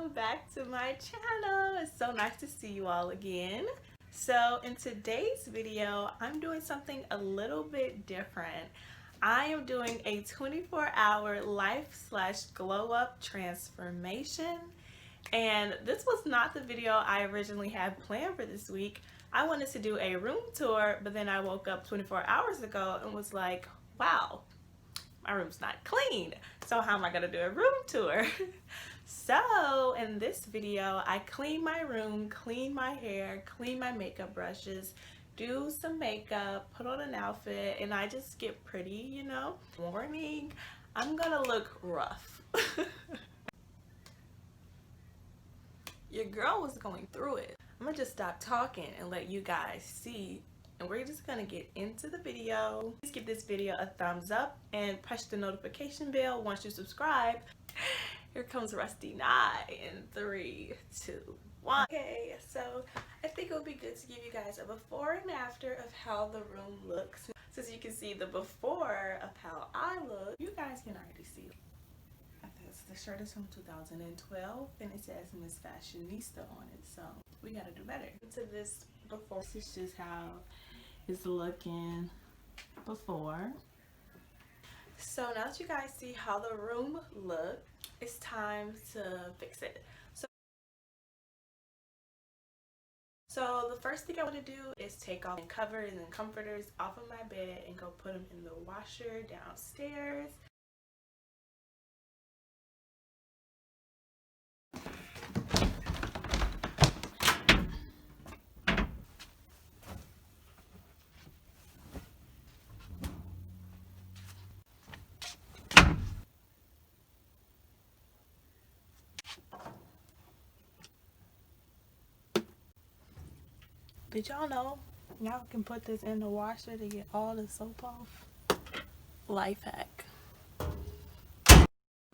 welcome back to my channel. It's so nice to see you all again. So in today's video, I'm doing something a little bit different. I am doing a 24-hour life/glow up transformation. And this was not the video I originally had planned for this week. I wanted to do a room tour, but then I woke up 24 hours ago and was like, wow, my room's not clean. So how am I gonna do a room tour? So in this video, I clean my room, clean my hair, clean my makeup brushes, do some makeup, put on an outfit, and I just get pretty, you know. Warning, I'm gonna look rough. Your girl was going through it. I'm gonna just stop talking and let you guys see, and we're just gonna get into the video. Please give this video a thumbs up and press the notification bell once you subscribe. Here comes Rusty Nye in 3, 2, 1. Okay, so I think it would be good to give you guys a before and after of how the room looks. Since you can see the before of how I look, you guys can already see. The shirt is from 2012 and it says Miss Fashionista on it, so we gotta do better. To this before, this is just how it's looking before. So now that you guys see how the room looks, it's time to fix it. So the first thing I want to do is take all the covers and comforters off of my bed and go put them in the washer downstairs. Did y'all know y'all can put this in the washer to get all the soap off? Life hack.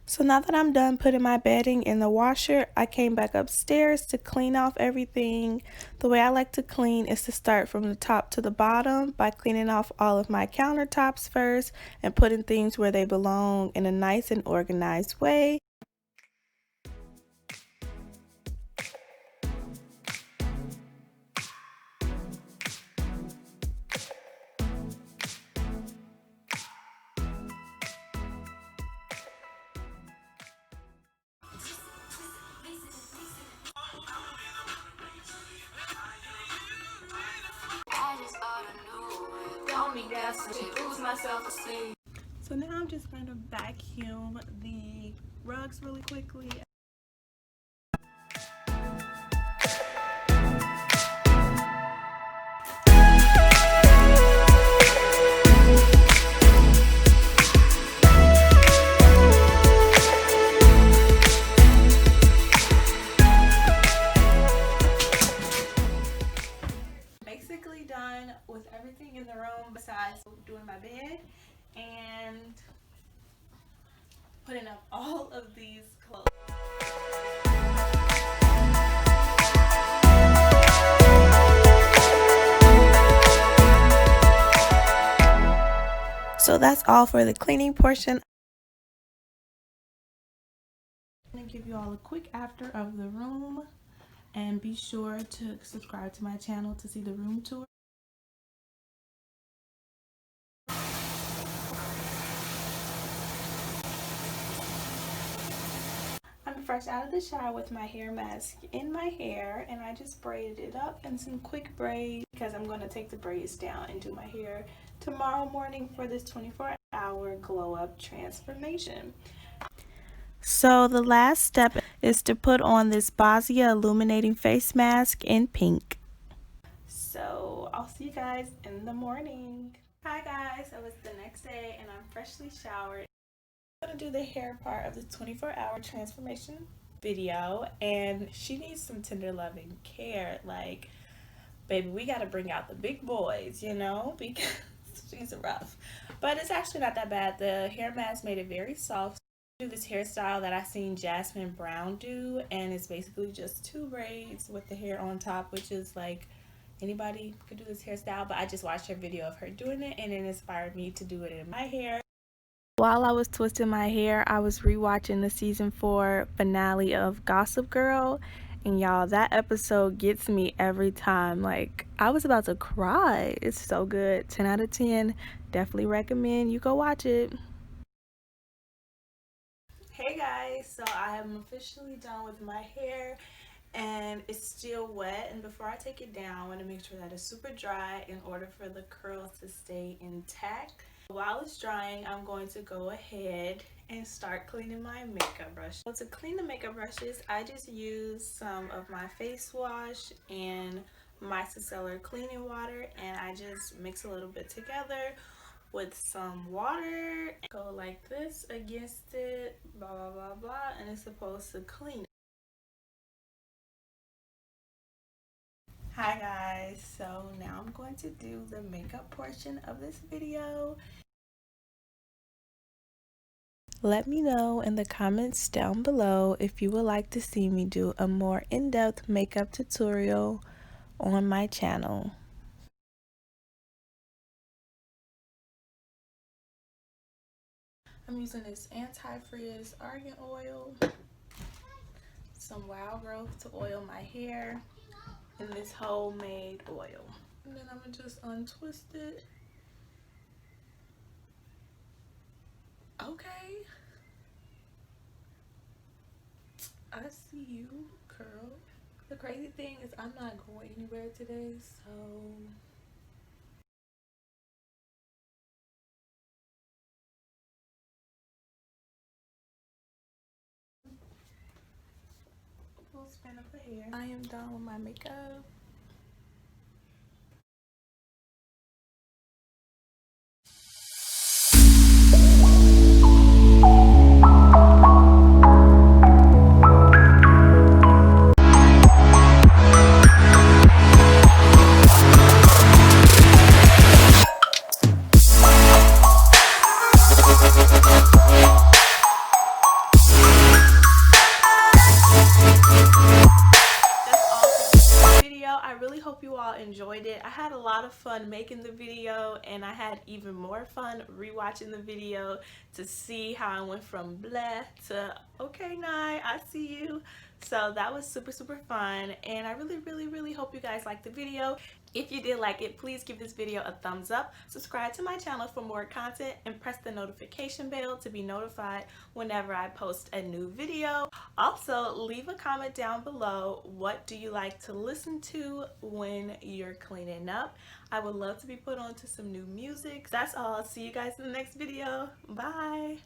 So now that I'm done putting my bedding in the washer, I came back upstairs to clean off everything. The way I like to clean is to start from the top to the bottom by cleaning off all of my countertops first and putting things where they belong in a nice and organized way. So now I'm just going to vacuum the rugs really quickly. Basically done with everything in the room besides doing my bed and putting up all of these clothes. So that's all for the cleaning portion. I'm going to give you all a quick after of the room, and be sure to subscribe to my channel to see the room tour. I'm fresh out of the shower with my hair mask in my hair, and I just braided it up in some quick braids because I'm going to take the braids down and do my hair tomorrow morning for this 24-hour glow up transformation. So the last step is to put on this Bosnia illuminating face mask in pink. So I'll see you guys in the morning. Hi guys, so it's the next day and I'm freshly showered. I'm gonna do the hair part of the 24-hour transformation video, and she needs some tender loving care. Like, baby, we gotta bring out the big boys, you know, because she's rough. But it's actually not that bad. The hair mask made it very soft. I do this hairstyle that I seen Jasmine Brown do, and it's basically just 2 braids with the hair on top, which is like anybody could do this hairstyle, but I just watched her video of her doing it and it inspired me to do it in my hair. While I was twisting my hair, I was rewatching the season 4 finale of Gossip Girl, and y'all, that episode gets me every time. Like, I was about to cry. It's so good. 10 out of 10. Definitely recommend you go watch it. Hey guys, so I am officially done with my hair and it's still wet, and before I take it down I want to make sure that it's super dry in order for the curls to stay intact. While it's drying, I'm going to go ahead and start cleaning my makeup brush. So to clean the makeup brushes, I just use some of my face wash and my micellar cleaning water, and I just mix a little bit together with some water, go like this against it, blah blah blah blah, and it's supposed to clean it. Hi guys, so now I'm going to do the makeup portion of this video. Let me know in the comments down below if you would like to see me do a more in-depth makeup tutorial on my channel. I'm using this anti-frizz argan oil, some wild growth to oil my hair, and this homemade oil. And then I'm gonna just untwist it. Okay. I see you, girl. The crazy thing is I'm not going anywhere today, so we'll spin up a hair. I am done with my makeup. I really hope you all enjoyed it. I had a lot of fun making the video, and I had even more fun rewatching the video to see how I went from bleh to okay, Nye, I see you. So that was super fun, and I really hope you guys liked the video. If you did like it, please give this video a thumbs up, subscribe to my channel for more content, and press the notification bell to be notified whenever I post a new video. Also, leave a comment down below, what do you like to listen to when you're cleaning up? I would love to be put on to some new music. That's all. See you guys in the next video. Bye.